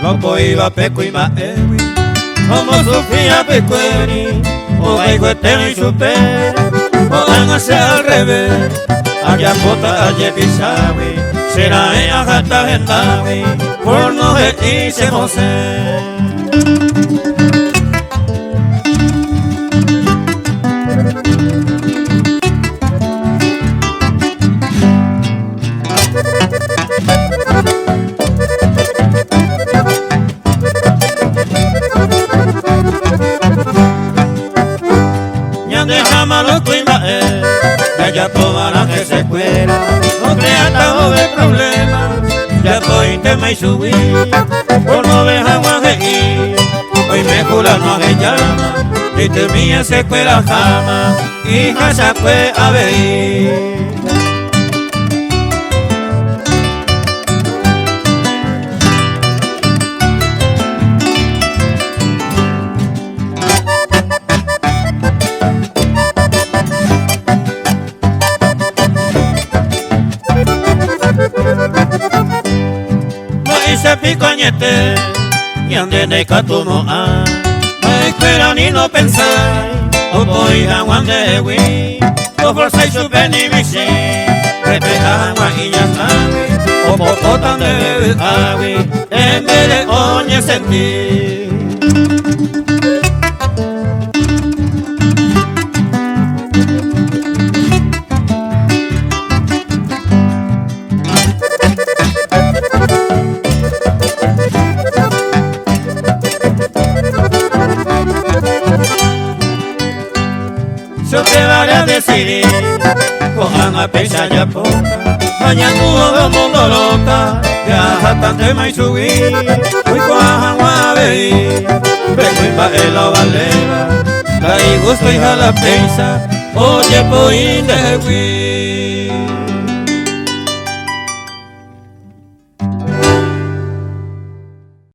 Lopo iba peco y maewi, como sufría pecueri, o baigo eterno y super, o hágase al revés, allá pota, allá pisawi, será ella jata gentawi, por no dice José. Dejamos los cuimaes, ya tomará que se cuera, no crea tan de problemas, ya estoy tema y subí, por no dejar más de ir, hoy me cura no de llama, y termina se cuela jama, hija se fue a ver. Se picoñete y ande de catumo a no espera ni no pensar o voy a guande wi o forza y su benimisi repeta agua y ya sabe o poco tan de agui en vez de oñe sentir. Yo te voy a decir, cojan a pesar ya poca, mañana todo mundo loca, ya tante mai subir, hoy cojan a ver, vengo y pa' el valera, traí gusto y jala pesa, oye pues de